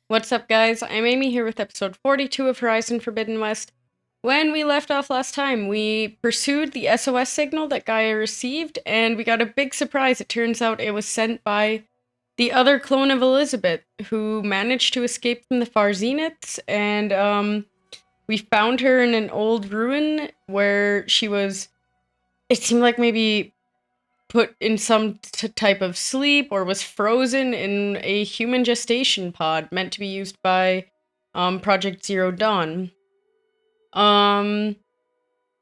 What's up, guys? I'm Amy here with episode 42 of Horizon Forbidden West. When we left off last time, we pursued the SOS signal that Gaia received, and we got a big surprise. It turns out it was sent by the other clone of Elizabeth, who managed to escape from the far Zeniths, and we found her in an old ruin where she was, it seemed like maybe put in some type of sleep or was frozen in a human gestation pod meant to be used by Project Zero Dawn. Yeah,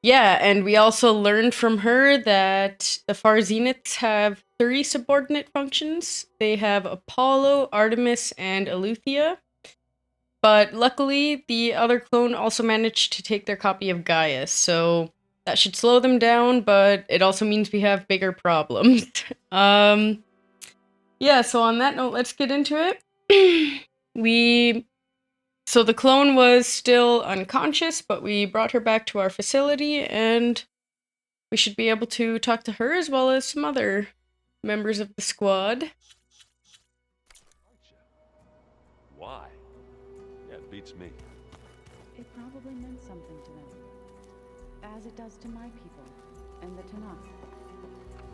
and we also learned from her that the Far Zeniths have 3 subordinate functions. They have Apollo, Artemis, and Eleuthia. But luckily, the other clone also managed to take their copy of Gaia, so that should slow them down, but it also means we have bigger problems. Yeah, so on that note, let's get into it. So the clone was still unconscious, but we brought her back to our facility, and we should be able to talk to her as well as some other members of the squad. Why? Yeah, it beats me. It probably meant something to them, as it does to my people and the Tanakh.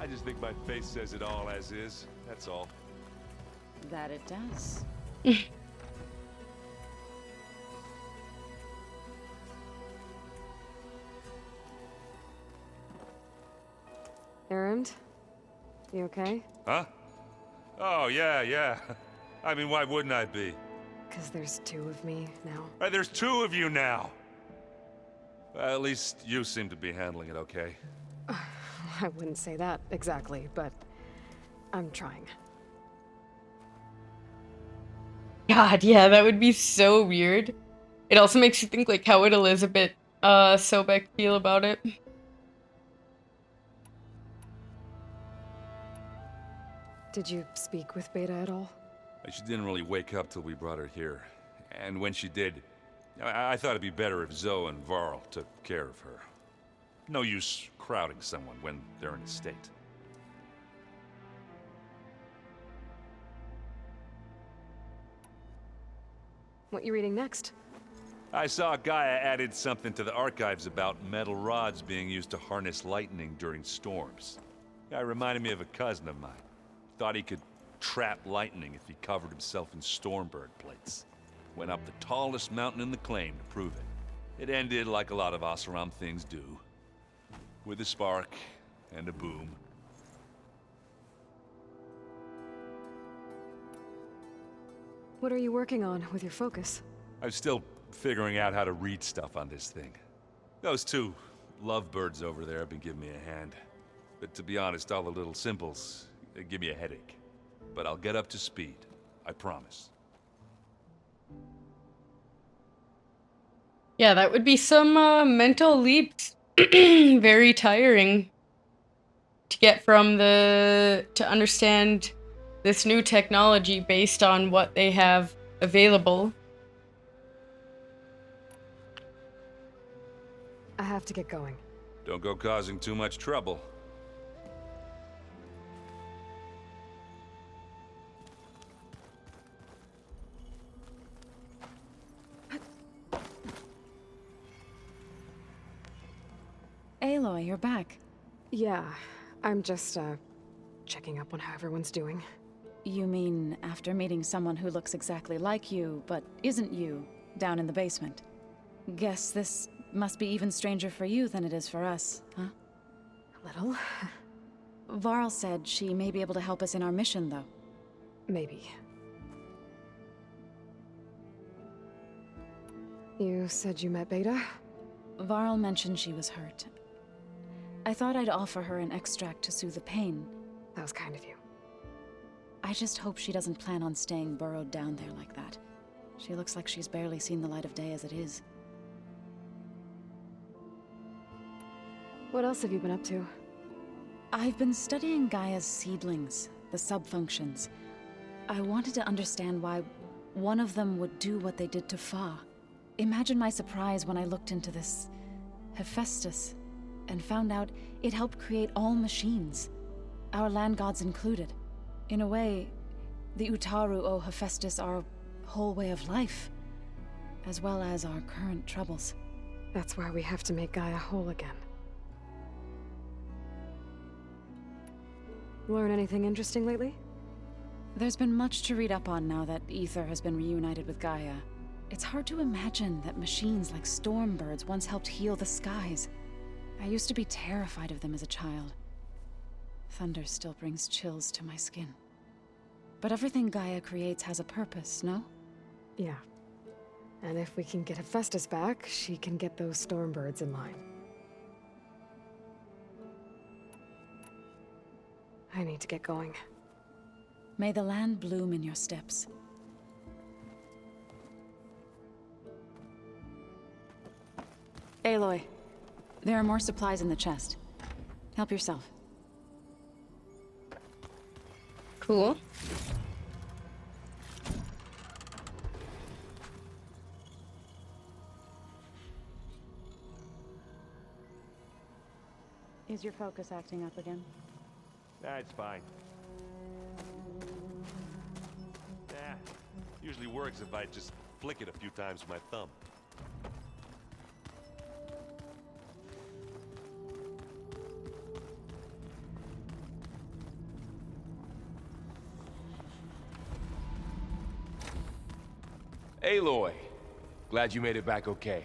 I just think my face says it all as is, that's all. That it does. Errand? You okay? Huh? Oh, yeah. I mean, why wouldn't I be? 'Cause there's 2 of me now. Right, there's 2 of you now! Well, at least you seem to be handling it okay. I wouldn't say that exactly, but I'm trying. God, yeah, that would be so weird. It also makes you think, like, how would Elizabeth Sobek feel about it? Did you speak with Beta at all? She didn't really wake up till we brought her here. And when she did, I thought it'd be better if Zoe and Varl took care of her. No use crowding someone when they're in a state. What you reading next? I saw Gaia added something to the archives about metal rods being used to harness lightning during storms. Guy reminded me of a cousin of mine. Thought he could trap lightning if he covered himself in Stormbird plates. Went up the tallest mountain in the claim to prove it. It ended like a lot of Oseram things do. With a spark and a boom. What are you working on with your focus? I'm still figuring out how to read stuff on this thing. Those 2 lovebirds over there have been giving me a hand. But to be honest, all the little symbols, they give me a headache. But I'll get up to speed. I promise. Yeah, that would be some mental leaps. Very tiring to get from to understand this new technology based on what they have available. I have to get going. Don't go causing too much trouble. Aloy, you're back. Yeah, I'm just, checking up on how everyone's doing. You mean after meeting someone who looks exactly like you, but isn't you, down in the basement? Guess this must be even stranger for you than it is for us, huh? A little. Varl said she may be able to help us in our mission, though. Maybe. You said you met Beta? Varl mentioned she was hurt. I thought I'd offer her an extract to soothe the pain. That was kind of you. I just hope she doesn't plan on staying burrowed down there like that. She looks like she's barely seen the light of day as it is. What else have you been up to? I've been studying Gaia's seedlings, the subfunctions. I wanted to understand why one of them would do what they did to Fa. Imagine my surprise when I looked into this Hephaestus and found out it helped create all machines, our land gods included. In a way, the Utaru o Hephaestus are whole way of life, as well as our current troubles. That's why we have to make Gaia whole again. Learn anything interesting lately? There's been much to read up on now that Ether has been reunited with Gaia. It's hard to imagine that machines like Stormbirds once helped heal the skies. I used to be terrified of them as a child. Thunder still brings chills to my skin. But everything Gaia creates has a purpose, no? Yeah. And if we can get Hephaestus back, she can get those Stormbirds in line. I need to get going. May the land bloom in your steps. Aloy, there are more supplies in the chest. Help yourself. Cool. Is your focus acting up again? It's fine. Usually works if I just flick it a few times with my thumb. Aloy, glad you made it back okay.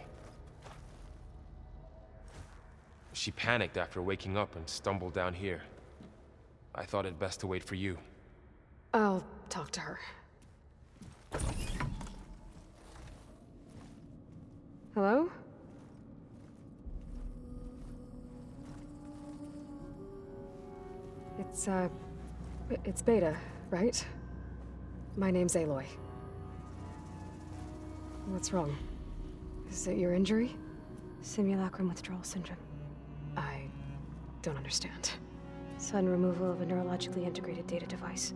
She panicked after waking up and stumbled down here. I thought it best to wait for you. I'll talk to her. Hello? It's Beta, right? My name's Aloy. What's wrong? Is it your injury? Simulacrum withdrawal syndrome. I don't understand. Sudden removal of a neurologically integrated data device.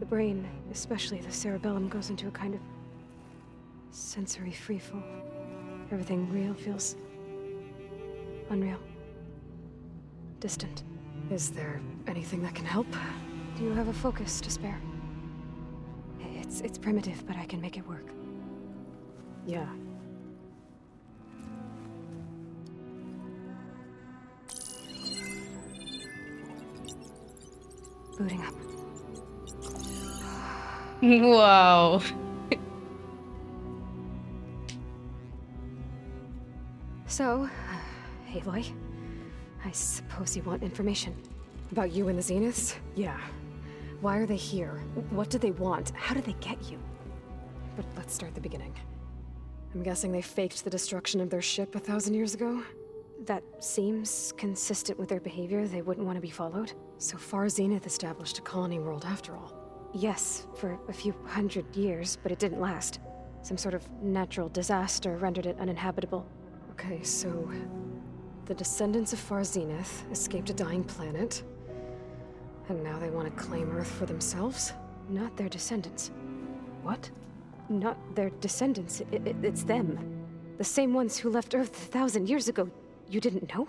The brain, especially the cerebellum, goes into a kind of sensory freefall. Everything real feels unreal. Distant. Is there anything that can help? Do you have a focus to spare? It's primitive, but I can make it work. Yeah. Booting up. Wow. So, Aloy, I suppose you want information. About you and the Zeniths? Yeah. Why are they here? What do they want? How did they get you? But let's start at the beginning. I'm guessing they faked the destruction of their ship 1,000 years ago? That seems consistent with their behavior. They wouldn't want to be followed. So far, Zenith established a colony world after all. Yes, for a few hundred years, but it didn't last. Some sort of natural disaster rendered it uninhabitable. Okay, so the descendants of Far Zenith escaped a dying planet, and now they want to claim Earth for themselves? Not their descendants. What? Not their descendants. It's them. The same ones who left Earth 1,000 years ago. You didn't know?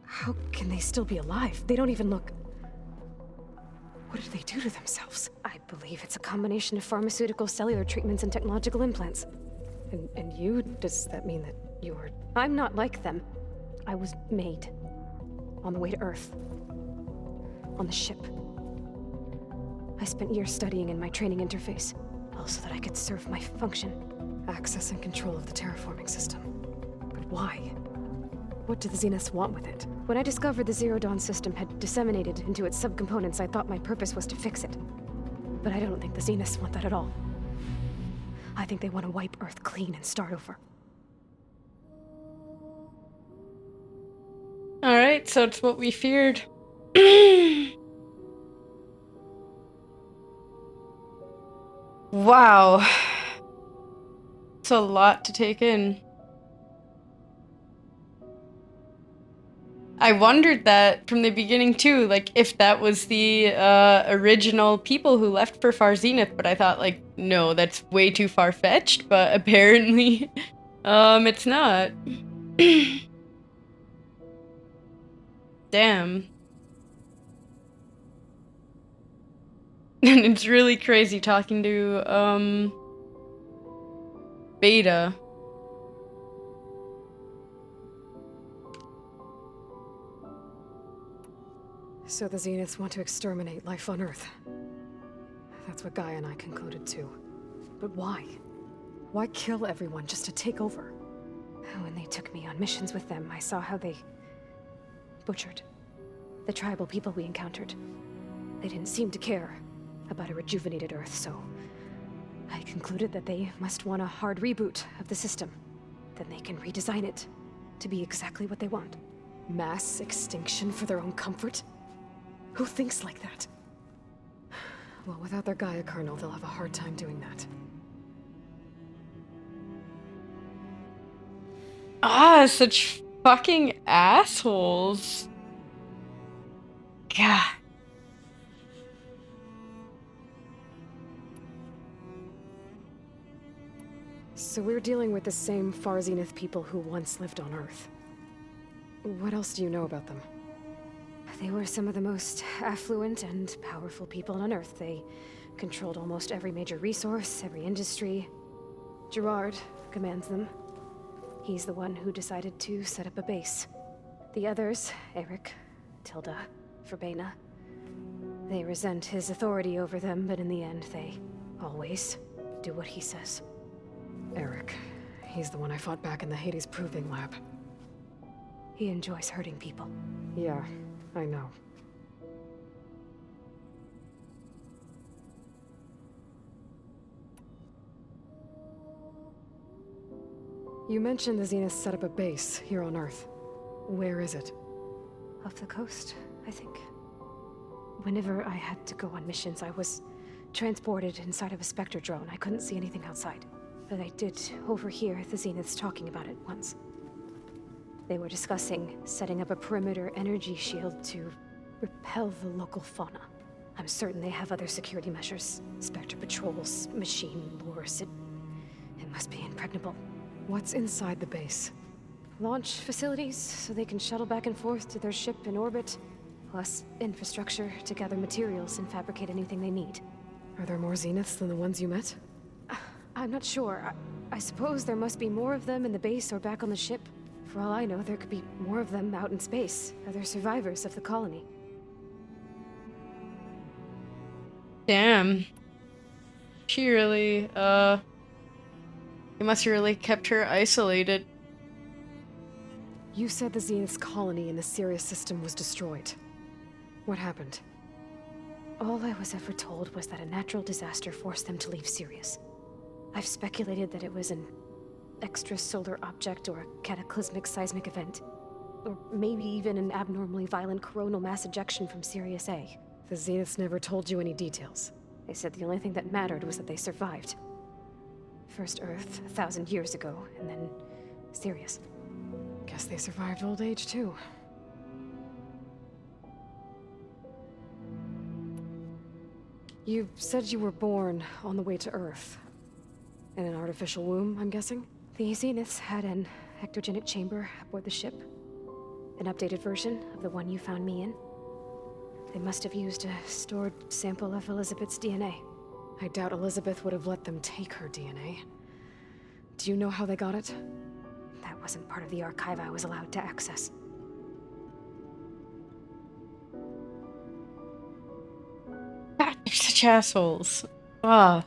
How can they still be alive? They don't even look... What did they do to themselves? I believe it's a combination of pharmaceutical, cellular treatments, and technological implants. And you? Does that mean that you were... I'm not like them. I was made. On the way to Earth. On the ship. I spent years studying in my training interface, all so that I could serve my function. Access and control of the terraforming system. But why? What do the Zeniths want with it? When I discovered the Zero Dawn system had disseminated into its subcomponents, I thought my purpose was to fix it. But I don't think the Zeniths want that at all. I think they want to wipe Earth clean and start over. Alright, so it's what we feared. Wow. It's a lot to take in. I wondered that from the beginning too, like if that was the original people who left for Far Zenith, but I thought like, no, that's way too far-fetched, but apparently, it's not. Damn. And it's really crazy talking to, Beta. So the Zeniths want to exterminate life on Earth. That's what Gaia and I concluded too. But why? Why kill everyone just to take over? When they took me on missions with them, I saw how they butchered the tribal people we encountered. They didn't seem to care about a rejuvenated Earth, so I concluded that they must want a hard reboot of the system. Then they can redesign it to be exactly what they want. Mass extinction for their own comfort? Who thinks like that? Well, without their Gaia kernel, they'll have a hard time doing that. Ah, such fucking assholes. God. So we're dealing with the same Far Zenith people who once lived on Earth. What else do you know about them? They were some of the most affluent and powerful people on Earth. They controlled almost every major resource, every industry. Gerard commands them. He's the one who decided to set up a base. The others, Eric, Tilda, Verbena, they resent his authority over them, but in the end, they always do what he says. Eric. He's the one I fought back in the Hades Proving Lab. He enjoys hurting people. Yeah, I know. You mentioned the Zeniths set up a base here on Earth. Where is it? Off the coast, I think. Whenever I had to go on missions, I was transported inside of a Spectre drone. I couldn't see anything outside. But I did overhear the Zeniths talking about it once. They were discussing setting up a perimeter energy shield to repel the local fauna. I'm certain they have other security measures. Spectre patrols, machine lures. It must be impregnable. What's inside the base? Launch facilities, so they can shuttle back and forth to their ship in orbit. Plus infrastructure to gather materials and fabricate anything they need. Are there more Zeniths than the ones you met? I'm not sure. I suppose there must be more of them in the base or back on the ship. For all I know, there could be more of them out in space. Other survivors of the colony. Damn. She really, it must have really kept her isolated. You said the Zenith's colony in the Sirius system was destroyed. What happened? All I was ever told was that a natural disaster forced them to leave Sirius. I've speculated that it was an extrasolar object or a cataclysmic seismic event. Or maybe even an abnormally violent coronal mass ejection from Sirius A. The Zeniths never told you any details. They said the only thing that mattered was that they survived. First Earth, 1,000 years ago, and then Sirius. Guess they survived old age too. You said you were born on the way to Earth. In an artificial womb, I'm guessing? The Zeniths had an ectogenic chamber aboard the ship. An updated version of the one you found me in. They must have used a stored sample of Elizabeth's DNA. I doubt Elizabeth would have let them take her DNA. Do you know how they got it? That wasn't part of the archive I was allowed to access. God, they're such assholes. Ah.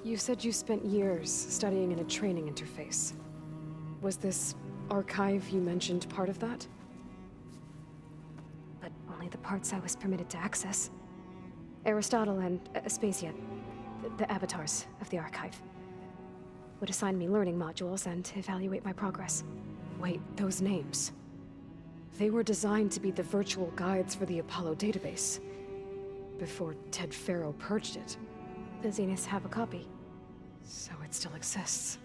You said you spent years studying in a training interface. Was this archive you mentioned part of that? But only the parts I was permitted to access. Aristotle and Aspasia, the avatars of the archive, would assign me learning modules and evaluate my progress. Wait, those names. They were designed to be the virtual guides for the Apollo database. Before Ted Faro purged it. The Zeniths have a copy. So it still exists.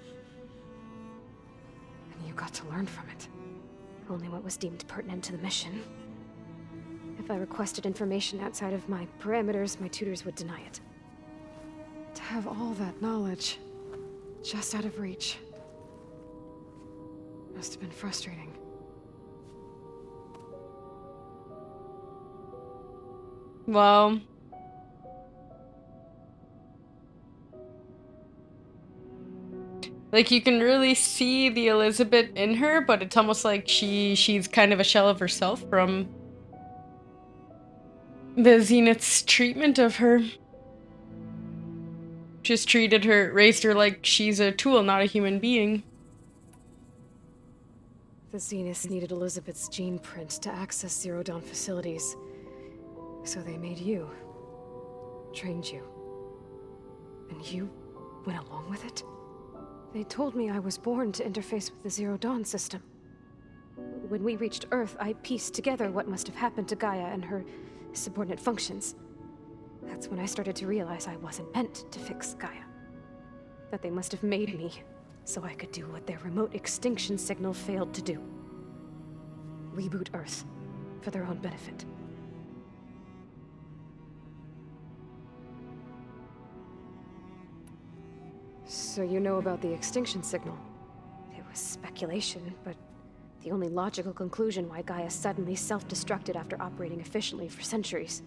And you got to learn from it. Only what was deemed pertinent to the mission. If I requested information outside of my parameters, my tutors would deny it. To have all that knowledge, just out of reach. Must have been frustrating. Well, Like, you can really see the Elizabeth in her, but it's almost like she's kind of a shell of herself from the Zenith's treatment of her. Just raised her like she's a tool, not a human being. The Zeniths needed Elizabeth's gene print to access Zero Dawn facilities. So they made you. Trained you. And you went along with it? They told me I was born to interface with the Zero Dawn system. When we reached Earth, I pieced together what must have happened to Gaia and her subordinate functions. That's when I started to realize I wasn't meant to fix Gaia. That they must have made me so I could do what their remote extinction signal failed to do. Reboot Earth for their own benefit. So you know about the extinction signal? It was speculation, but the only logical conclusion why Gaia suddenly self-destructed after operating efficiently for centuries.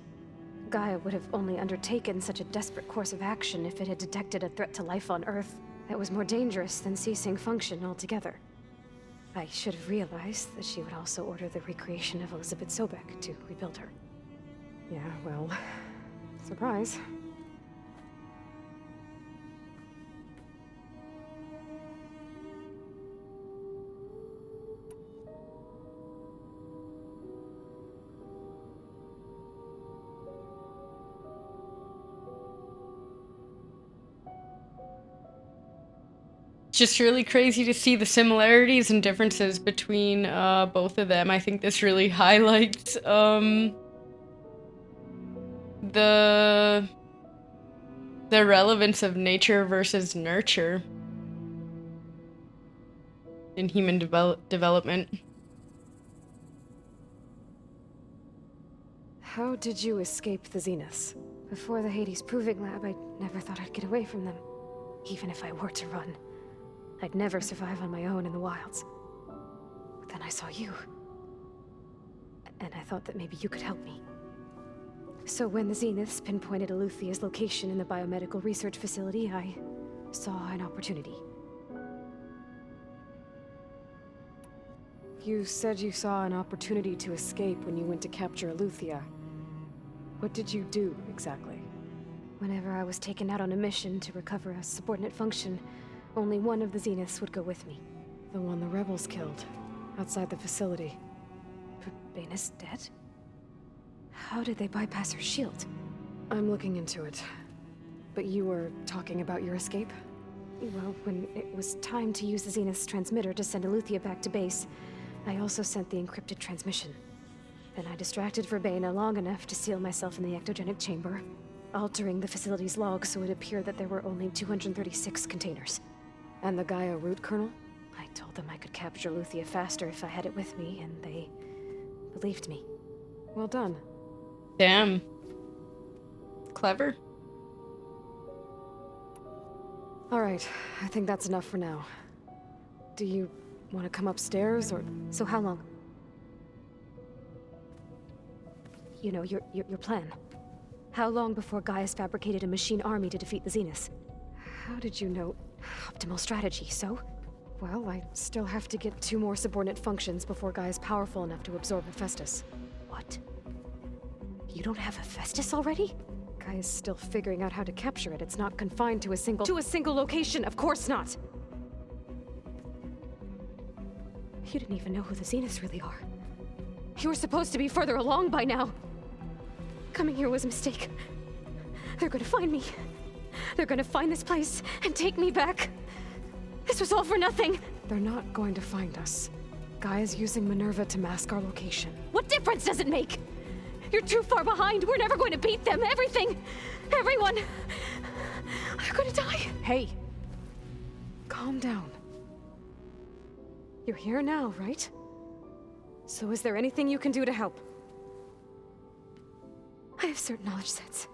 Gaia would have only undertaken such a desperate course of action if it had detected a threat to life on Earth that was more dangerous than ceasing function altogether. I should have realized that she would also order the recreation of Elizabeth Sobek to rebuild her. Yeah, well, surprise. Just really crazy to see the similarities and differences between both of them. I think this really highlights the relevance of nature versus nurture in human development. How did you escape the Zeniths? Before the Hades Proving Lab, I never thought I'd get away from them. Even if I were to run, I'd never survive on my own in the wilds. But then I saw you. And I thought that maybe you could help me. So when the Zeniths pinpointed Eluthia's location in the biomedical research facility, I saw an opportunity. You said you saw an opportunity to escape when you went to capture Eluthia. What did you do, exactly? Whenever I was taken out on a mission to recover a subordinate function, only one of the Zeniths would go with me. The one the rebels killed, outside the facility. But Baina's dead? How did they bypass her shield? I'm looking into it. But you were talking about your escape? Well, when it was time to use the Zenith's transmitter to send Eluthia back to base, I also sent the encrypted transmission. Then I distracted Verbaina long enough to seal myself in the ectogenic chamber, altering the facility's log so it appeared that there were only 236 containers. And the Gaia root kernel? I told them I could capture Eluthia faster if I had it with me, and they believed me. Well done. Damn. Clever. Alright, I think that's enough for now. Do you want to come upstairs, or...? So how long? You know, your plan. How long before Gaia's fabricated a machine army to defeat the Zeniths? How did you know? Optimal strategy, so? Well, I still have to get 2 more subordinate functions before Gaia's powerful enough to absorb Hephaestus. What? You don't have Hephaestus already? Gaia's still figuring out how to capture it. It's not confined to a single... To a single location, of course not! You didn't even know who the Zeniths really are. You were supposed to be further along by now. Coming here was a mistake. They're gonna find me. They're gonna find this place and take me back. This was all for nothing. They're not going to find us. Gaia's using Minerva to mask our location. What difference does it make? You're too far behind. We're never going to beat them. Everything, everyone, are gonna die. Hey, calm down. You're here now, right? So is there anything you can do to help? I have certain knowledge sets.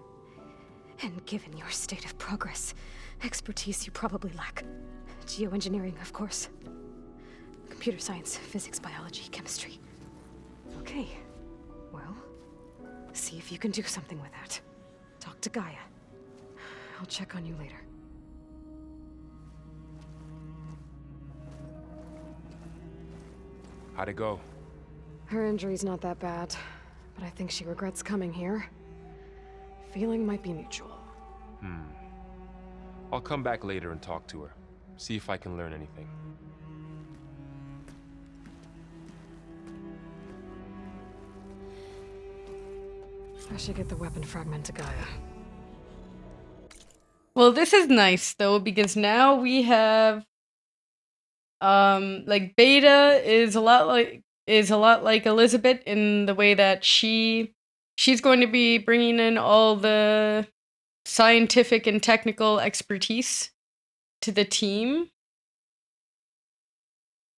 And given your state of progress, expertise you probably lack. Geoengineering, of course. Computer science, physics, biology, chemistry. Okay. Well, see if you can do something with that. Talk to Gaia. I'll check on you later. How'd it go? Her injury's not that bad, but I think she regrets coming here. Feeling might be mutual. I'll come back later and talk to her. See if I can learn anything. I should get the weapon fragment to Gaia. Well, this is nice though, because now we have like Beta is a lot like Elizabeth in the way that she's going to be bringing in all the scientific and technical expertise to the team.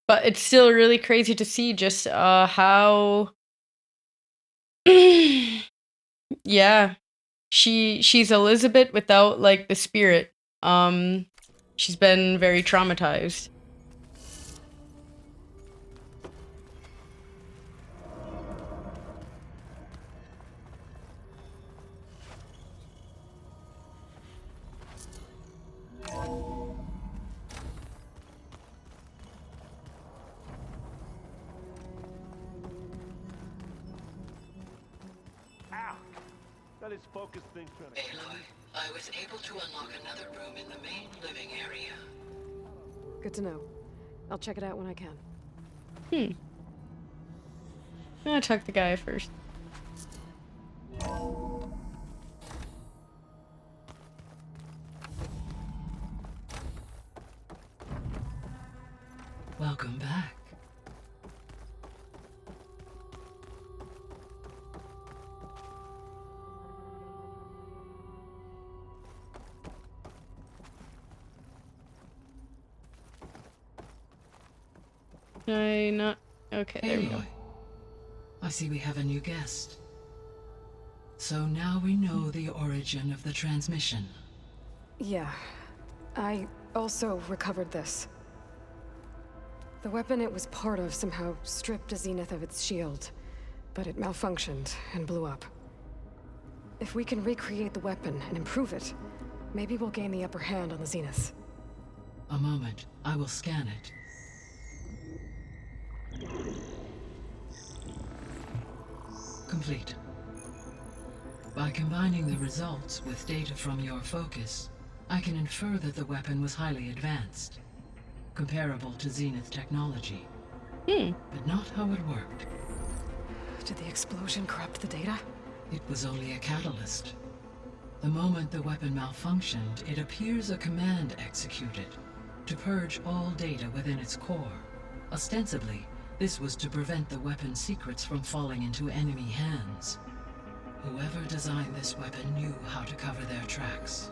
But it's still really crazy to see just how yeah, she's Elizabeth without like the spirit. She's been very traumatized. That is focus thing trying to kill Aloy, me. I was able to unlock another room in the main living area. Good to know. I'll check it out when I can. I'm gonna talk to Gaia first. Welcome back. Can I not? Okay, there we go. Aloy, I see we have a new guest. So now we know the origin of the transmission. Yeah. I also recovered this. The weapon it was part of somehow stripped a Zenith of its shield, but it malfunctioned and blew up. If we can recreate the weapon and improve it, maybe we'll gain the upper hand on the Zeniths. A moment, I will scan it. Complete. By combining the results with data from your focus, I can infer that the weapon was highly advanced, comparable to Zenith technology. But not how it worked. Did the explosion corrupt the data? It was only a catalyst. The moment the weapon malfunctioned, it appears a command executed to purge all data within its core. Ostensibly, this was to prevent the weapon's secrets from falling into enemy hands. Whoever designed this weapon knew how to cover their tracks.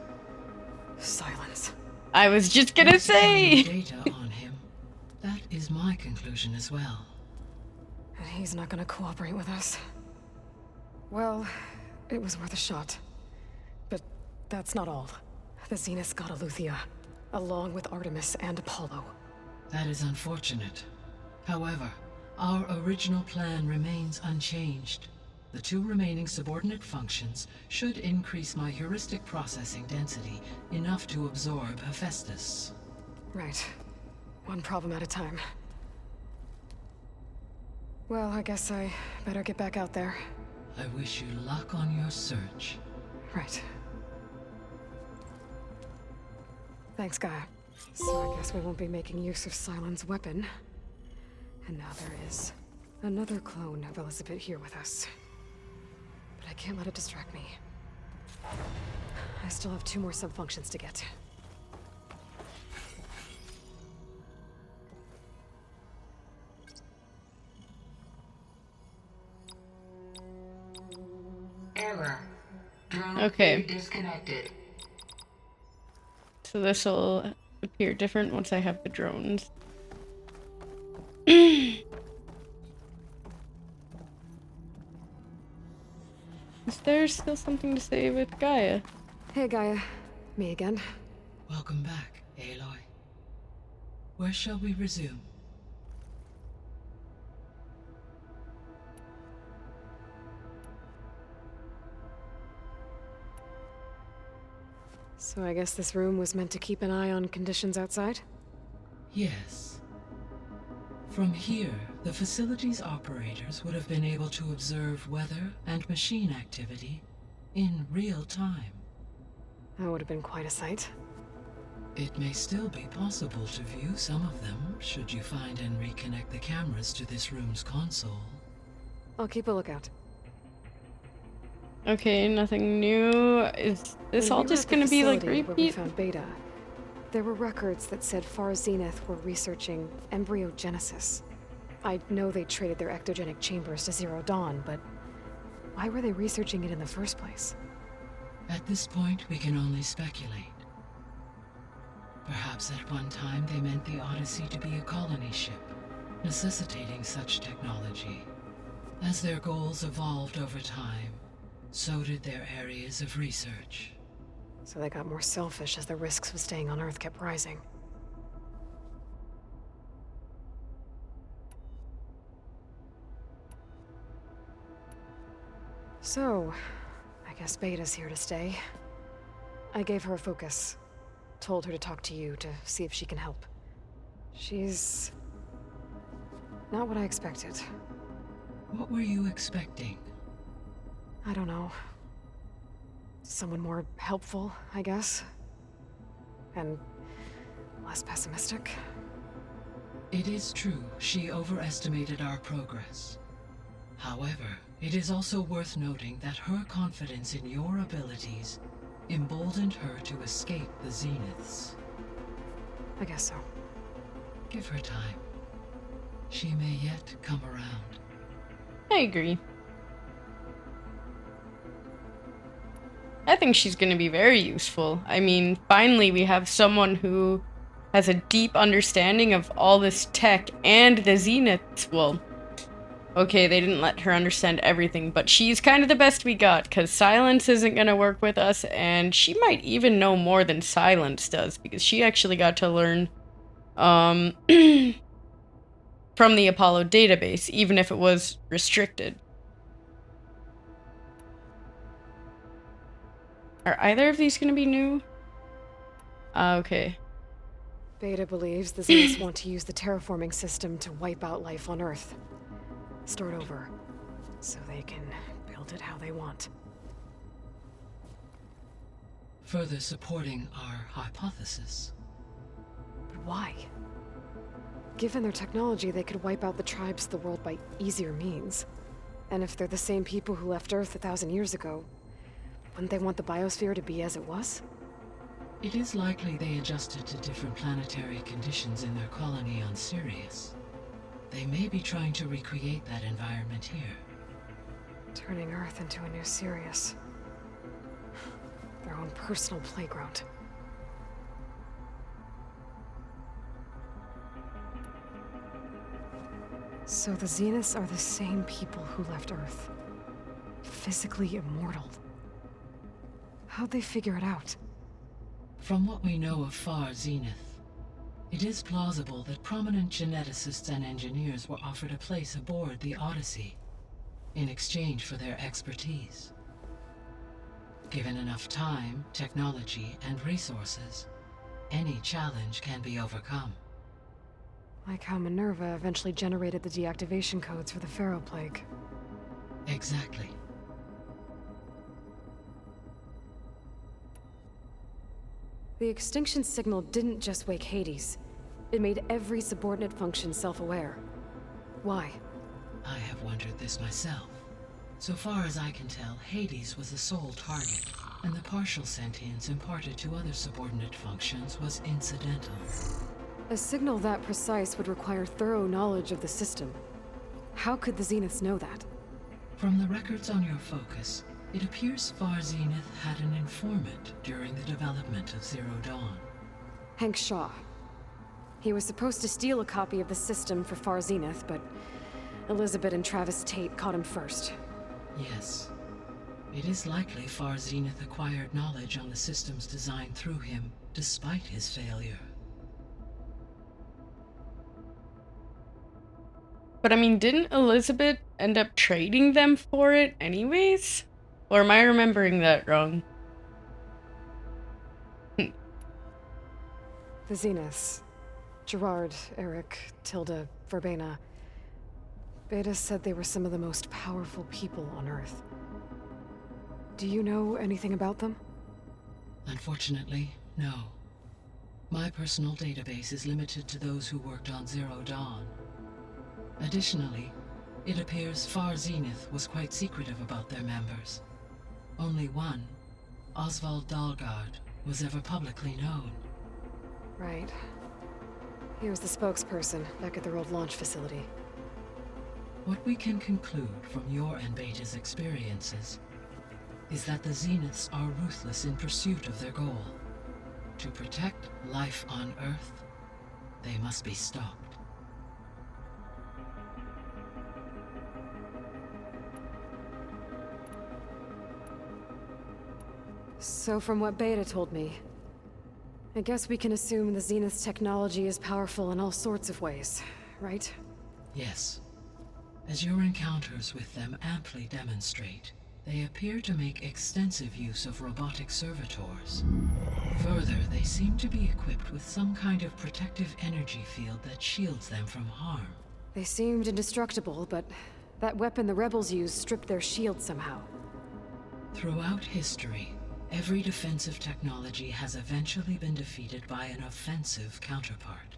Silence. I was just gonna say! Data on him. That is my conclusion as well. And he's not gonna cooperate with us. Well, it was worth a shot. But that's not all. The Zeniths got Aletheia, along with Artemis and Apollo. That is unfortunate. However, our original plan remains unchanged. The two remaining subordinate functions should increase my heuristic processing density enough to absorb Hephaestus. Right. One problem at a time. Well, I guess I better get back out there. I wish you luck on your search. Right. Thanks, Gaia. So I guess we won't be making use of Cylon's weapon. And now there is another clone of Elizabeth here with us. But I can't let it distract me. I still have 2 more subfunctions to get. Error. Drone Okay. disconnected. So this will appear different once I have the drones. Is there still something to say with Gaia? Hey, Gaia. Me again. Welcome back, Aloy. Where shall we resume? So I guess this room was meant to keep an eye on conditions outside? Yes. From here, the facility's operators would have been able to observe weather and machine activity in real time. That would have been quite a sight. It may still be possible to view some of them, should you find and reconnect the cameras to this room's console. I'll keep a lookout. Okay, nothing new. Is this When all we were just at the gonna be like facility where we repeat? found Beta, there were records that said Far Zenith were researching embryogenesis. I know they traded their ectogenic chambers to Zero Dawn, but why were they researching it in the first place? At this point, we can only speculate. Perhaps at one time they meant the Odyssey to be a colony ship, necessitating such technology. As their goals evolved over time, so did their areas of research. So they got more selfish as the risks of staying on Earth kept rising. So, I guess Beta's here to stay. I gave her a focus. Told her to talk to you to see if she can help. She's not what I expected. What were you expecting? I don't know. Someone more helpful, I guess. And less pessimistic. It is true, she overestimated our progress. However, it is also worth noting that her confidence in your abilities emboldened her to escape the Zeniths. I guess so. Give her time. She may yet come around. I agree. I think she's gonna be very useful. I mean, finally we have someone who has a deep understanding of all this tech and the Zeniths. Well, okay, they didn't let her understand everything, but she's kind of the best we got, because Silence isn't gonna work with us, and she might even know more than Silence does, because she actually got to learn, from the Apollo database, even if it was restricted. Are either of these gonna be new? Okay. Beta believes the Zeniths want to use the terraforming system to wipe out life on Earth. Start over, so they can build it how they want. Further supporting our hypothesis. But why? Given their technology, they could wipe out the tribes of the world by easier means. And if they're the same people who left Earth 1,000 years ago, wouldn't they want the biosphere to be as it was? It is likely they adjusted to different planetary conditions in their colony on Sirius. They may be trying to recreate that environment here. Turning Earth into a new Sirius. Their own personal playground. So the Zeniths are the same people who left Earth. Physically immortal. How'd they figure it out? From what we know of Far Zenith, it is plausible that prominent geneticists and engineers were offered a place aboard the Odyssey in exchange for their expertise. Given enough time, technology, and resources, any challenge can be overcome. Like how Minerva eventually generated the deactivation codes for the Pharaoh Plague. Exactly. The extinction signal didn't just wake Hades. It made every subordinate function self-aware. Why? I have wondered this myself. So far as I can tell, Hades was the sole target, and the partial sentience imparted to other subordinate functions was incidental. A signal that precise would require thorough knowledge of the system. How could the Zeniths know that? From the records on your focus, it appears Far Zenith had an informant during the development of Zero Dawn. Hank Shaw. He was supposed to steal a copy of the system for Far Zenith, but Elizabeth and Travis Tate caught him first. Yes. It is likely Far Zenith acquired knowledge on the system's design through him, despite his failure. But I mean, didn't Elizabeth end up trading them for it anyways? Or am I remembering that wrong? The Zeniths Gerard, Eric, Tilda, Verbena. Beta said they were some of the most powerful people on Earth. Do you know anything about them? Unfortunately, no. My personal database is limited to those who worked on Zero Dawn. Additionally, it appears Far Zenith was quite secretive about their members. Only one, Oswald Dahlgard, was ever publicly known. Right. He was the spokesperson back at their old launch facility. What we can conclude from your and Beta's experiences is that the Zeniths are ruthless in pursuit of their goal. To protect life on Earth, they must be stopped. So from what Beta told me, I guess we can assume the Zenith's technology is powerful in all sorts of ways, right? Yes. As your encounters with them amply demonstrate, they appear to make extensive use of robotic servitors. Further, they seem to be equipped with some kind of protective energy field that shields them from harm. They seemed indestructible, but that weapon the rebels used stripped their shield somehow. Throughout history, every defensive technology has eventually been defeated by an offensive counterpart.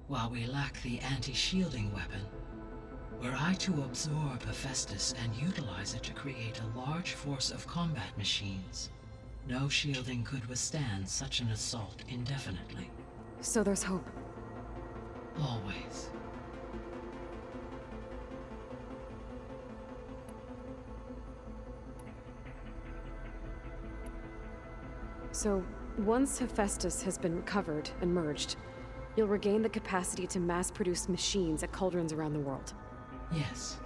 While we lack the anti-shielding weapon, were I to absorb Hephaestus and utilize it to create a large force of combat machines, no shielding could withstand such an assault indefinitely. So there's hope. Always. So, once Hephaestus has been recovered and merged, you'll regain the capacity to mass-produce machines at cauldrons around the world. Yes,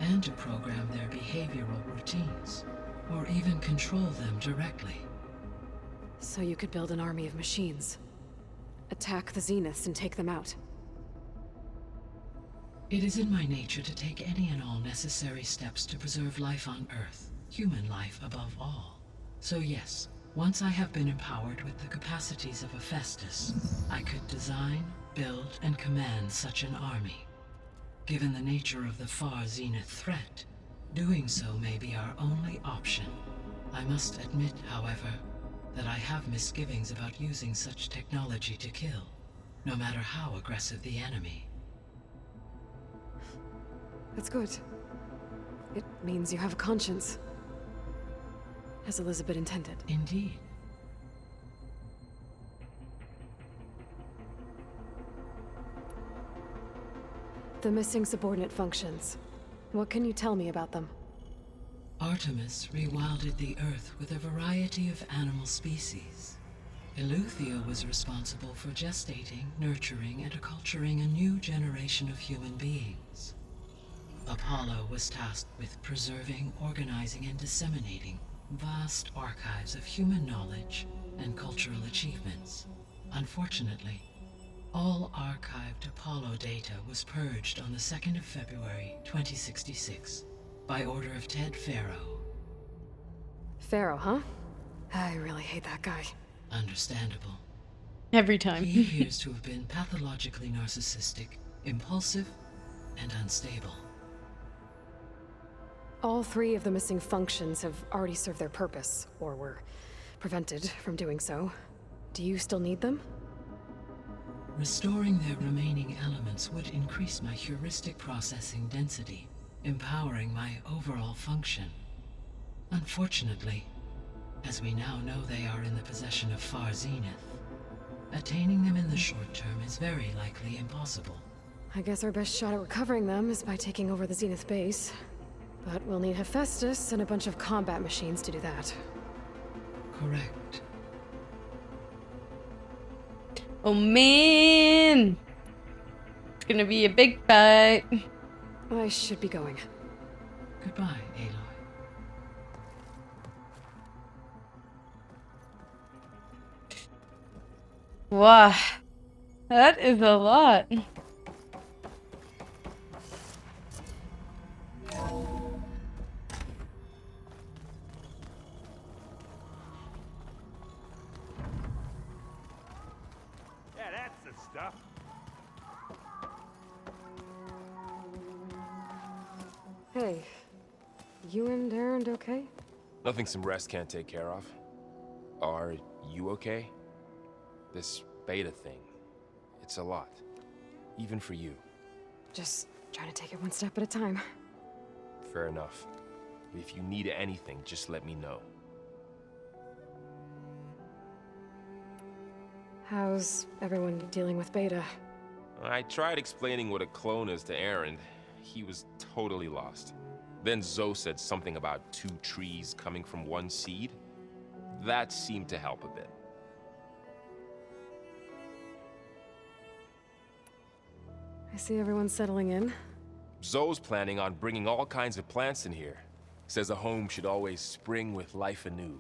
and to program their behavioral routines, or even control them directly. So you could build an army of machines. Attack the Zeniths and take them out. It is in my nature to take any and all necessary steps to preserve life on Earth, human life above all. So yes, once I have been empowered with the capacities of Hephaestus, I could design, build, and command such an army. Given the nature of the Far Zenith threat, doing so may be our only option. I must admit, however, that I have misgivings about using such technology to kill, no matter how aggressive the enemy. That's good. It means you have a conscience. As Elizabeth intended. Indeed. The missing subordinate functions. What can you tell me about them? Artemis rewilded the Earth with a variety of animal species. Eleuthia was responsible for gestating, nurturing, and acculturating a new generation of human beings. Apollo was tasked with preserving, organizing, and disseminating vast archives of human knowledge and cultural achievements. Unfortunately, all archived Apollo data was purged on the 2nd of February, 2066, by order of Ted Faro. Pharaoh, huh? I really hate that guy. Understandable. Every time. He appears to have been pathologically narcissistic, impulsive, and unstable. All three of the missing functions have already served their purpose, or were prevented from doing so. Do you still need them? Restoring their remaining elements would increase my heuristic processing density, empowering my overall function. Unfortunately, as we now know they are in the possession of Far Zenith, attaining them in the short term is very likely impossible. I guess our best shot at recovering them is by taking over the Zenith base. But we'll need Hephaestus and a bunch of combat machines to do that. Correct. Oh man! It's gonna be a big fight. I should be going. Goodbye, Aloy. Wow. That is a lot. Yeah, that's the stuff. Hey, you and Aaron okay? Nothing some rest can't take care of. Are you okay? This beta thing, it's a lot. Even for you. Just trying to take it one step at a time. Fair enough. If you need anything, just let me know. How's everyone dealing with Beta? I tried explaining what a clone is to Aaron. He was totally lost. Then Zoe said something about 2 trees coming from 1 seed. That seemed to help a bit. I see everyone's settling in. Zoe's planning on bringing all kinds of plants in here. Says a home should always spring with life anew.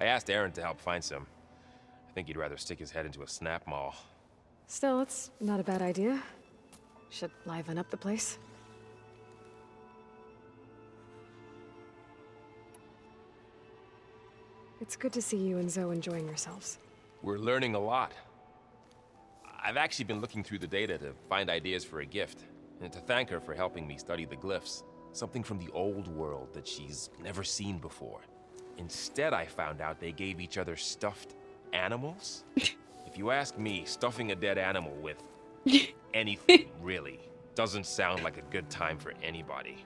I asked Aaron to help find some. I think he'd rather stick his head into a snap mall. Still, it's not a bad idea. Should liven up the place. It's good to see you and Zoe enjoying yourselves. We're learning a lot. I've actually been looking through the data to find ideas for a gift, and to thank her for helping me study the glyphs. Something from the old world that she's never seen before. Instead, I found out they gave each other stuffed animals. If you ask me, stuffing a dead animal with anything, really, doesn't sound like a good time for anybody.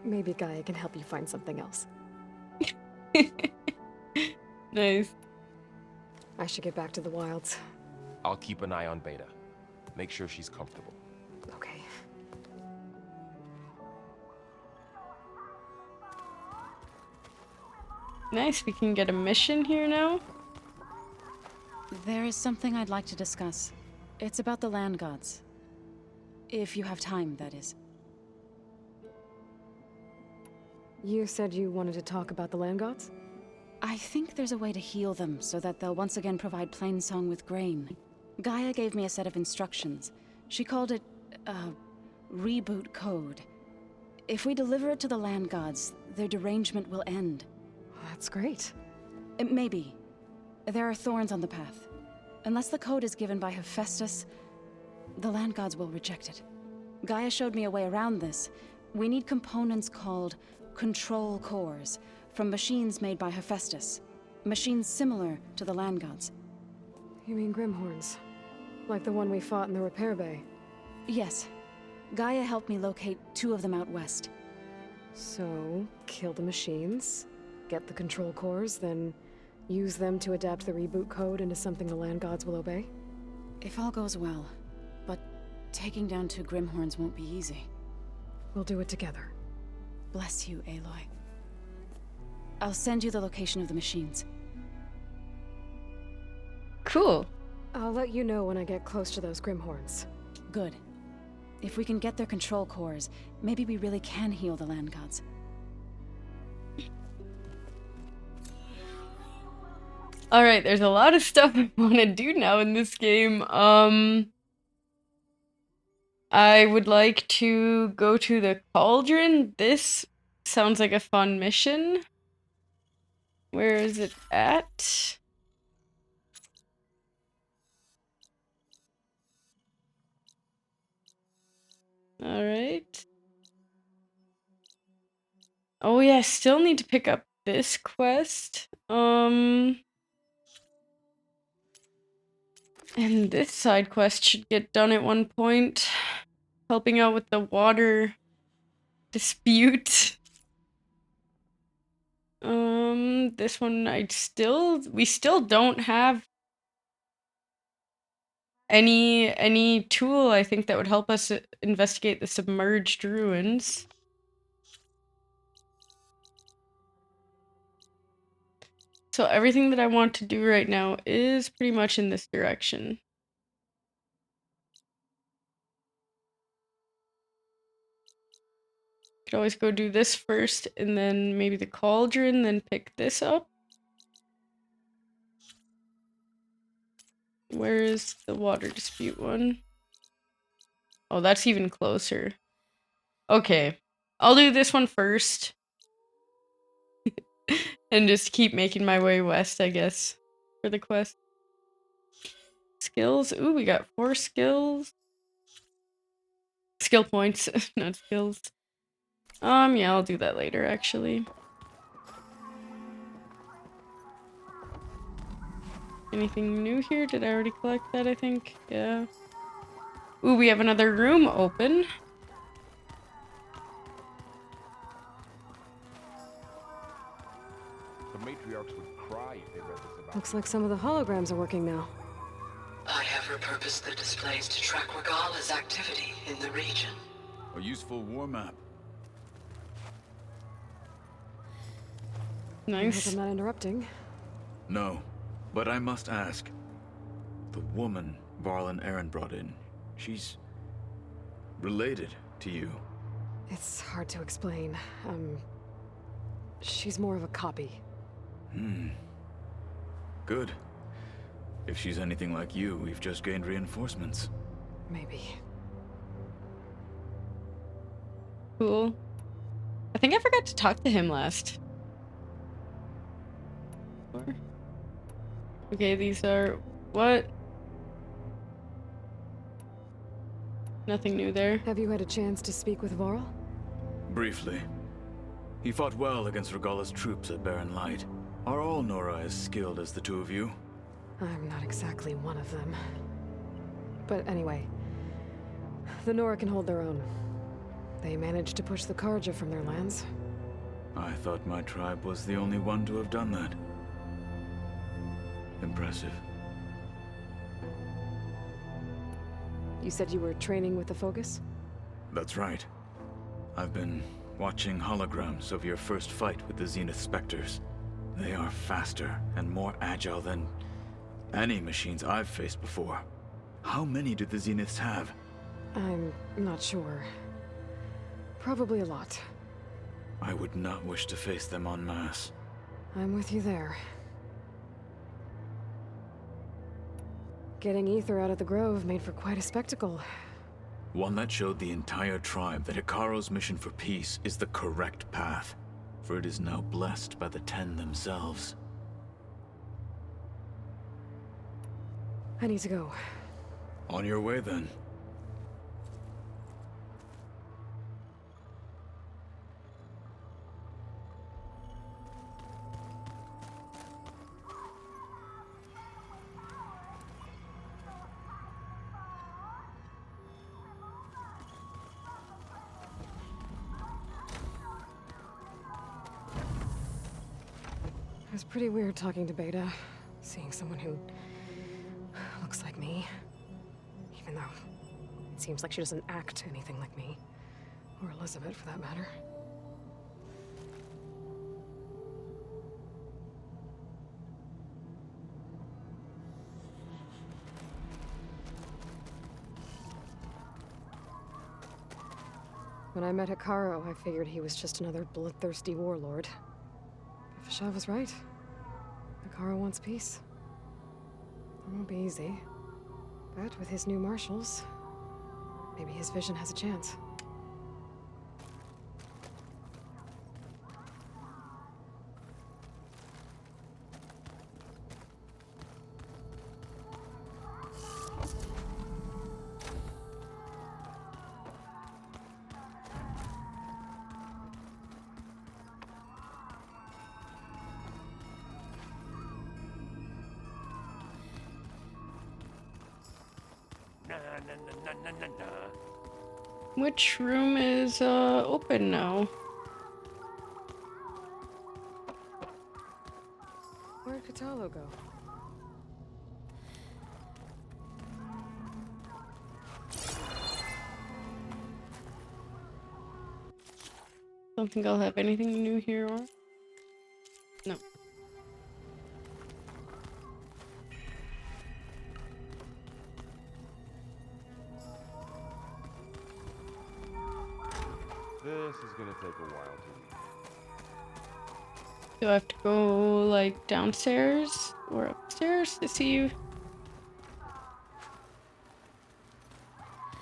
Maybe Gaia can help you find something else. Nice. I should get back to the wilds. I'll keep an eye on Beta. Make sure she's comfortable. Okay. Nice, we can get a mission here now. There is something I'd like to discuss. It's about the land gods. If you have time, that is. You said you wanted to talk about the land gods? I think there's a way to heal them so that they'll once again provide Plainsong with grain. Gaia gave me a set of instructions. She called it, reboot code. If we deliver it to the land gods, their derangement will end. That's great. Maybe. There are thorns on the path. Unless the code is given by Hephaestus, the land gods will reject it. Gaia showed me a way around this. We need components called control cores from machines made by Hephaestus. Machines similar to the land gods. You mean Grimhorns? Like the one we fought in the repair bay? Yes. Gaia helped me locate 2 of them out west. So, kill the machines, get the control cores, then use them to adapt the reboot code into something the land gods will obey? If all goes well. But taking down 2 Grimhorns won't be easy. We'll do it together. Bless you, Aloy. I'll send you the location of the machines. Cool. I'll let you know when I get close to those Grimhorns. Good. If we can get their control cores, maybe we really can heal the land gods. Alright, there's a lot of stuff I want to do now in this game. I would like to go to the cauldron. This sounds like a fun mission. Where is it at? Alright. Oh yeah, I still need to pick up this quest. And this side quest should get done at one point. Helping out with the water dispute. This one we still don't have any tool, I think, that would help us investigate the submerged ruins. So everything that I want to do right now is pretty much in this direction. Could always go do this first, and then maybe the cauldron, then pick this up. Where is the water dispute one? Oh, that's even closer. Okay, I'll do this one first. And just keep making my way west, I guess, for the quest. Skills? Ooh, we got 4 skills. Skill points, not skills. Yeah, I'll do that later, actually. Anything new here? Did I already collect that, I think? Yeah. Ooh, we have another room open. The matriarchs would cry if they read this about Looks like some of the holograms are working now. I have repurposed the displays to track Regala's activity in the region. A useful war map. I hope Nice. I'm not interrupting. No, but I must ask. The woman Varl and Aaron brought in, she's related to you. It's hard to explain. She's more of a copy. Good. If she's anything like you, we've just gained reinforcements. Maybe. Cool. I think I forgot to talk to him last. Okay, these are... what? Nothing new there. Have you had a chance to speak with Varl? Briefly. He fought well against Regala's troops at Barren Light. Are all Nora as skilled as the two of you? I'm not exactly one of them. But anyway, the Nora can hold their own. They managed to push the Karja from their lands. I thought my tribe was the only one to have done that. Impressive. You said you were training with the Focus? That's right. I've been watching holograms of your first fight with the Zenith Spectres. They are faster and more agile than any machines I've faced before. How many do the Zeniths have? I'm not sure. Probably a lot. I would not wish to face them en masse. I'm with you there. Getting Ether out of the Grove made for quite a spectacle. One that showed the entire tribe that Hikaro's mission for peace is the correct path, for it is now blessed by the Ten themselves. I need to go. On your way, then. It was pretty weird talking to Beta, seeing someone who looks like me. Even though it seems like she doesn't act anything like me. Or Elizabeth, for that matter. When I met Hikaro, I figured he was just another bloodthirsty warlord. But Fashav was right. Hikaro wants peace. It won't be easy. But with his new marshals, maybe his vision has a chance. Which room is open now? Where'd Katalo go? Don't think I'll have anything new here, or... no. This is gonna take a while to read. Do I have to go, like, downstairs or upstairs to see you?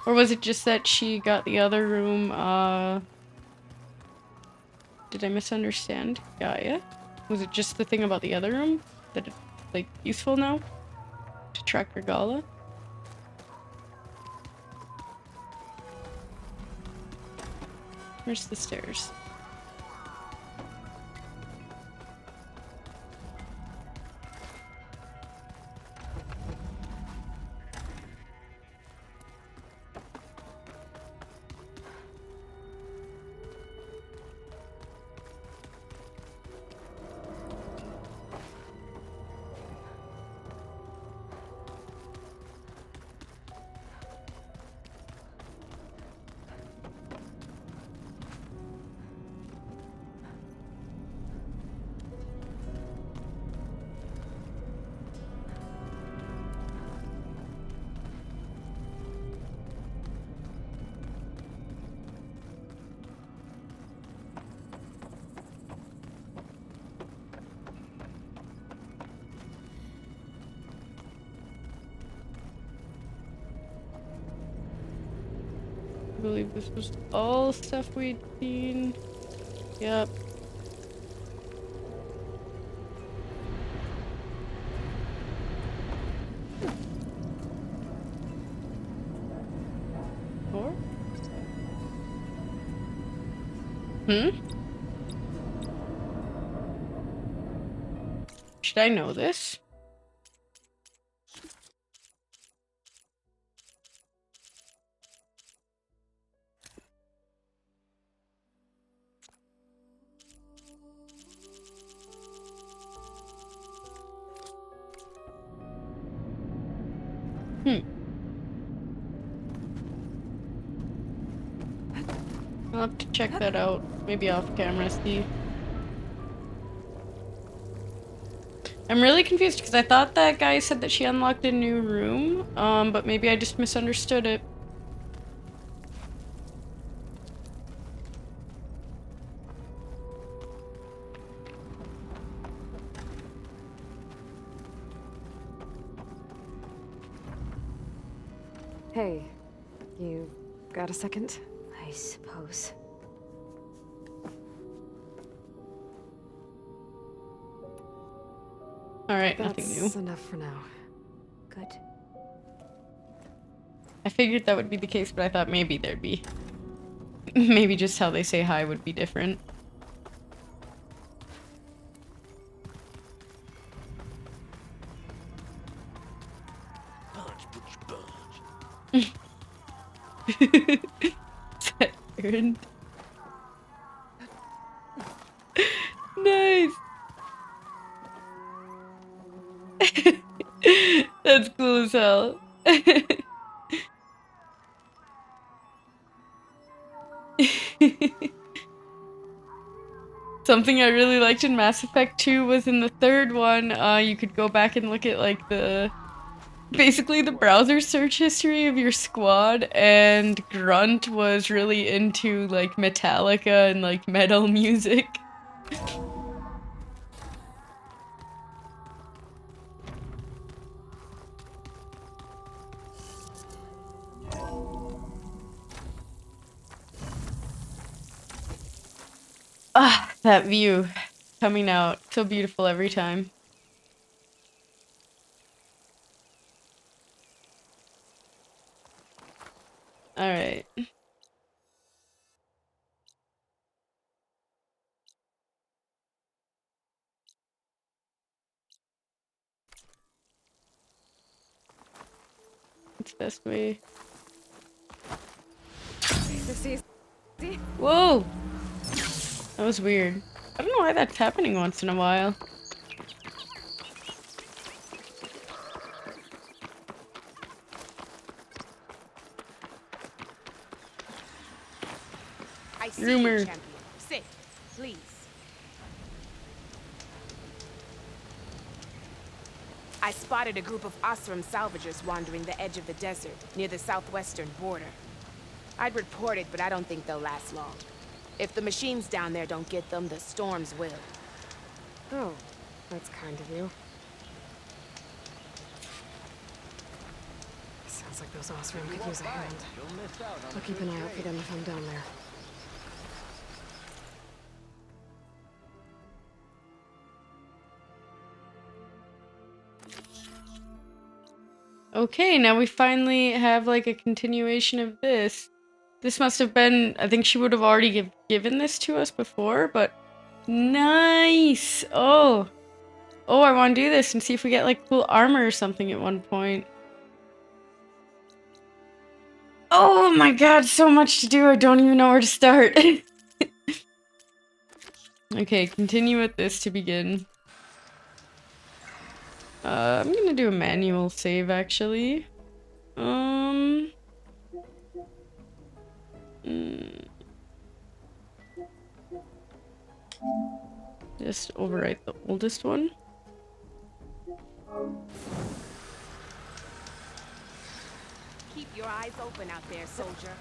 Or was it just that she got the other room, did I misunderstand Gaia? Was it just the thing about the other room? That it's, like, useful now? To track Regala? Where's the stairs? I believe this was all stuff we'd seen. Yep. Or? Should I know this? I'll have to check that out. Maybe off camera, see. I'm really confused because I thought that guy said that she unlocked a new room, but maybe I just misunderstood it. Hey, you got a second? I suppose. Alright, nothing new. That's enough for now. Good. I figured that would be the case, but I thought maybe there'd be. Maybe just how they say hi would be different. Is that errand? Nice! That's cool as hell. Something I really liked in Mass Effect 2 was in the third one, you could go back and look at like basically the browser search history of your squad, and Grunt was really into like Metallica and like metal music. Ah, that view coming out. So beautiful every time. Alright. What's the best way? Whoa! That was weird. I don't know why that's happening once in a while. I see Rumor. you, champion. Sit, please. I spotted a group of Osram salvagers wandering the edge of the desert, near the southwestern border. I'd report it, but I don't think they'll last long. If the machines down there don't get them, the storms will. Oh, that's kind of you. Sounds like those Osram could use a hand. I'll keep an eye out for them if I'm down there. Okay, now we finally have like a continuation of this. This must have been, I think she would have already given this to us before, but nice. Oh, I want to do this and see if we get like cool armor or something at one point. Oh my god, so much to do. I don't even know where to start. Okay, continue with this to begin. I'm gonna do a manual save actually. Mm, just overwrite the oldest one. Keep your eyes open out there, soldier.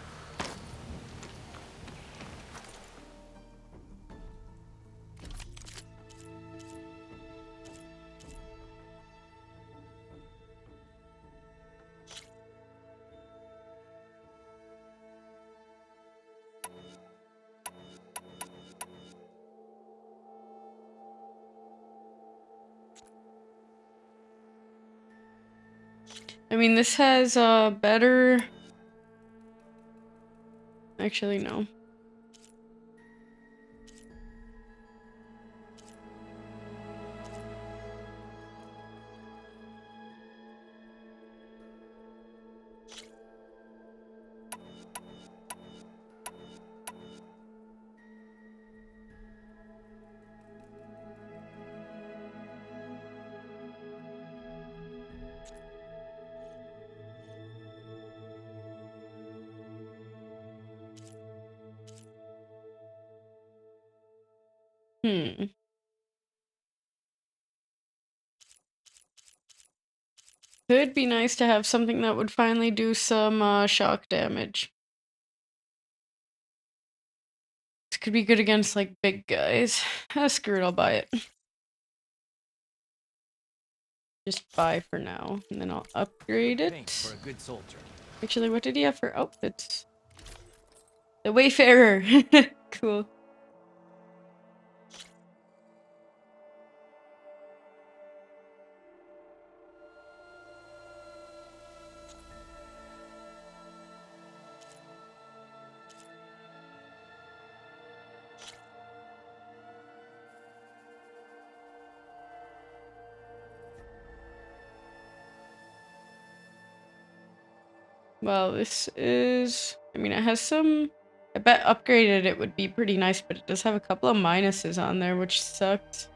I mean, this has better. Actually, no. Hmm. Could be nice to have something that would finally do some shock damage. This could be good against like big guys. Screw it, I'll buy it. Just buy for now, and then I'll upgrade it. Thanks for a good soldier. Actually, what did he have for outfits? The Wayfarer! Cool. Well, this is... I mean, it has some... I bet upgraded it would be pretty nice, but it does have a couple of minuses on there, which sucks.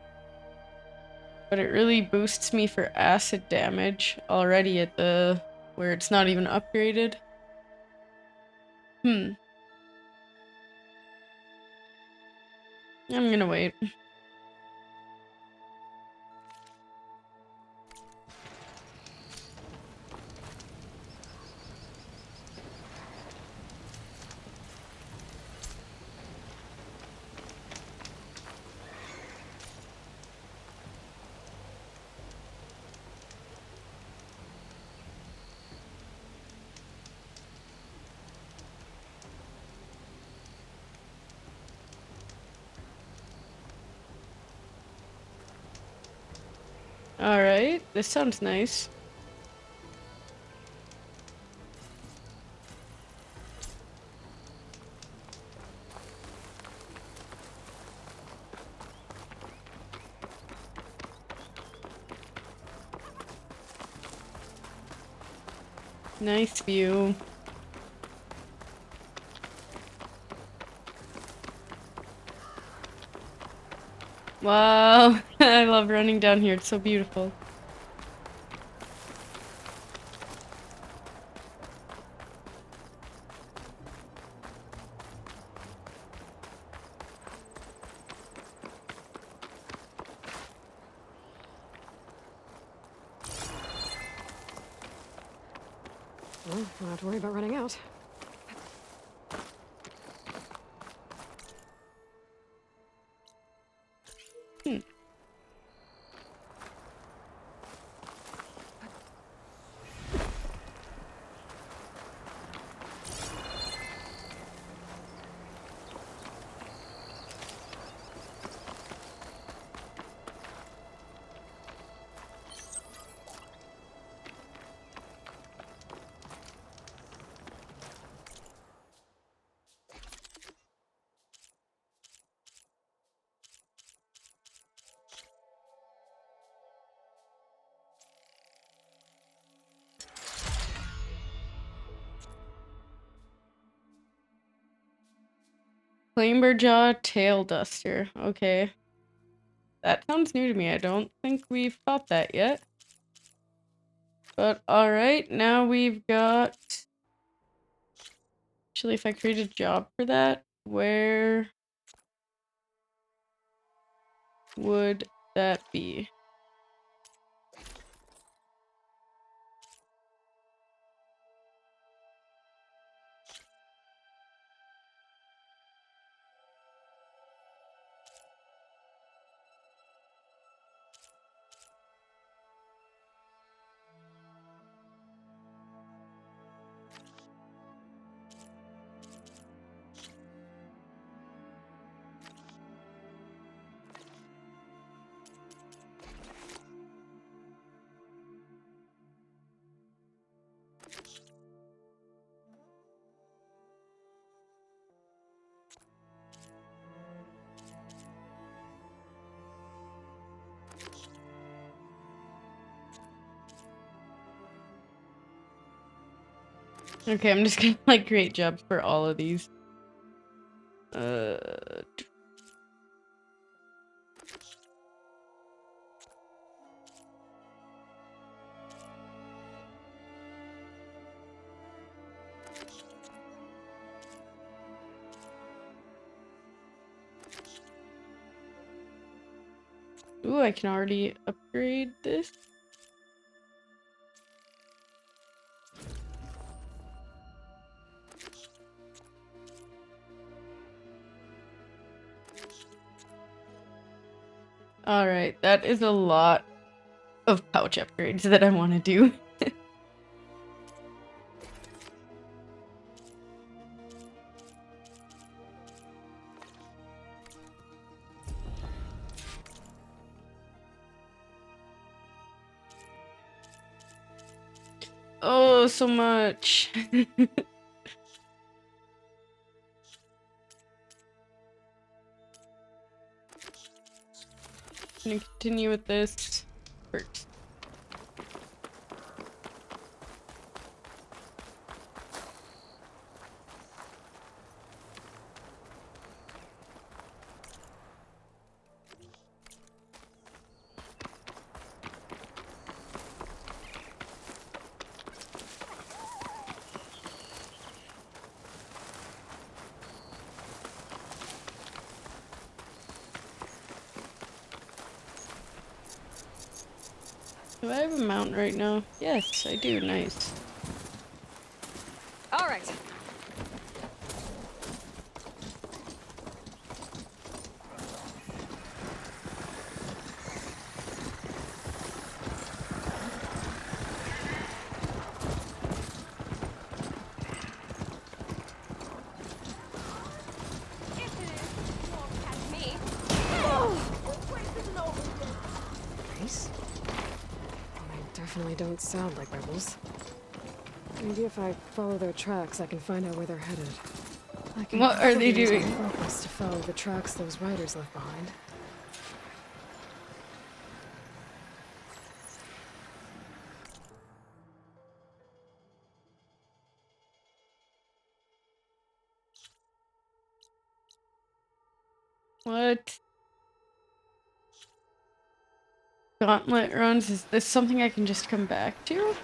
But it really boosts me for acid damage already at the... where it's not even upgraded. I'm gonna wait. Alright, this sounds nice. Nice view. Wow, I love running down here, it's so beautiful. Well, don't have to worry about running out. Clamberjaw Tail Duster. Okay. That sounds new to me. I don't think we've fought that yet. But alright, now we've got... Actually, if I create a job for that, where would that be? Okay, I'm just gonna like create jobs for all of these. Ooh, I can already upgrade this. Alright, that is a lot of pouch upgrades that I want to do. Oh, so much. I'm gonna continue with this first. Do I have a mount right now? Yes, I do. Nice. All right. Nice. They definitely don't sound like rebels. Maybe if I follow their tracks, I can find out where they're headed. I can What are they probably use my doing? focus to follow the tracks those riders left behind. What? Gauntlet runs? Is this something I can just come back to?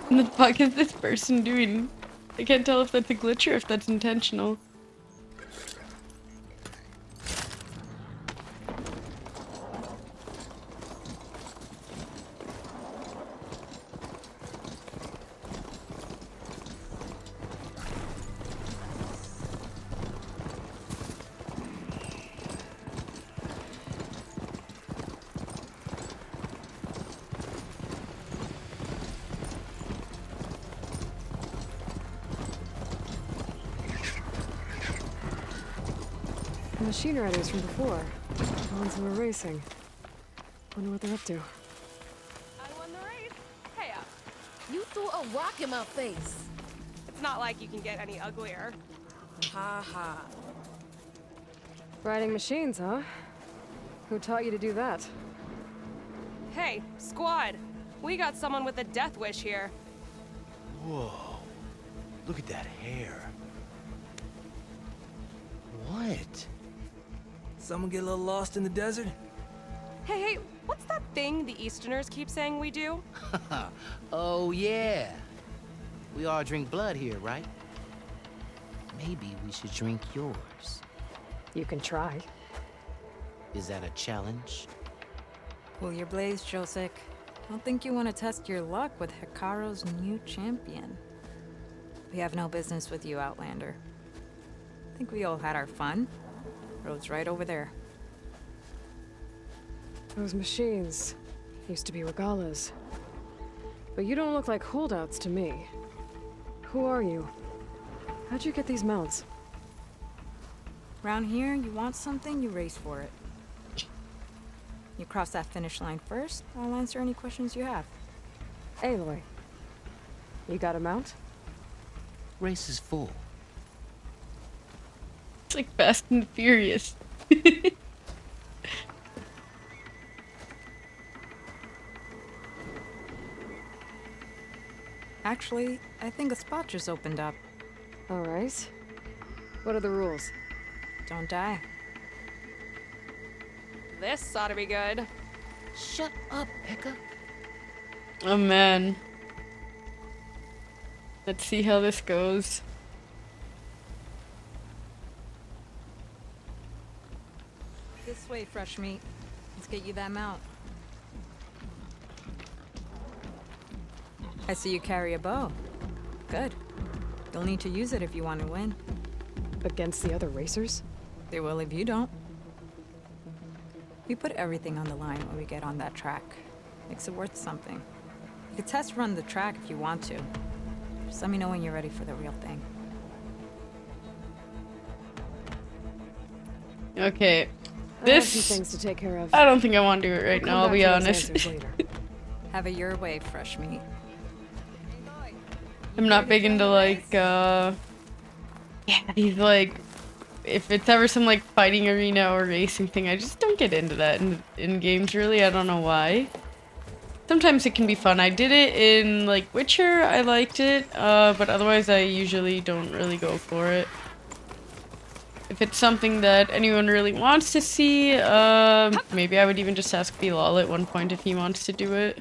What the fuck is this person doing? I can't tell if that's a glitch or if that's intentional. The machine riders from before. The ones who were racing. Wonder what they're up to. I won the race. Hey up. You threw a rock in my face. It's not like you can get any uglier. Ha ha. Riding machines, huh? Who taught you to do that? Hey, squad. We got someone with a death wish here. Whoa. Look at that hair. What? Someone get a little lost in the desert? Hey, what's that thing the Easterners keep saying we do? Oh, yeah. We all drink blood here, right? Maybe we should drink yours. You can try. Is that a challenge? Cool your blades, Josek. Don't think you want to test your luck with Hikaru's new champion. We have no business with you, Outlander. I think we all had our fun. Road's right over there. Those machines used to be Regalas. But you don't look like holdouts to me. Who are you? How'd you get these mounts? Around here, you want something, you race for it. You cross that finish line first, I'll answer any questions you have. Aloy, you got a mount? Race is full. It's like Fast and Furious. Actually, I think a spot just opened up. Alright. What are the rules? Don't die. This ought to be good. Shut up, Pekka. Oh man. Let's see how this goes. This way, fresh meat. Let's get you that mount. I see you carry a bow. Good. You'll need to use it if you want to win. Against the other racers? They will if you don't. We put everything on the line when we get on that track. Makes it worth something. You could test run the track if you want to. Just let me know when you're ready for the real thing. Okay. I have some This... things to take care of. I don't think I want to do it right We'll now, I'll come be back to those honest. answers later. Have it your way, fresh meat. I'm not big into like, yeah, he's like, if it's ever some like fighting arena or racing thing, I just don't get into that in games really, I don't know why. Sometimes it can be fun. I did it in like Witcher, I liked it, but otherwise I usually don't really go for it. If it's something that anyone really wants to see, maybe I would even just ask Bilal at one point if he wants to do it.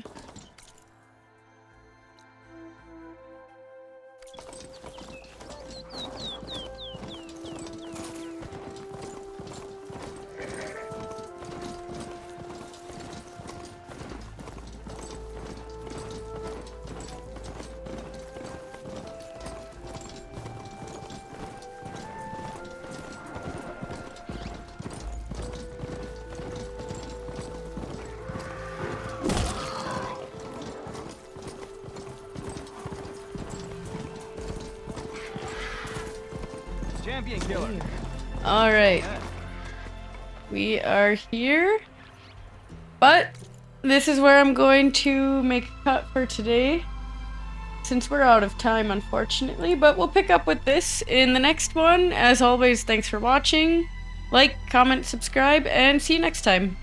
Champion killer. Alright. We are here. But this is where I'm going to make a cut for today. Since we're out of time, unfortunately. But we'll pick up with this in the next one. As always, thanks for watching. Like, comment, subscribe, and see you next time.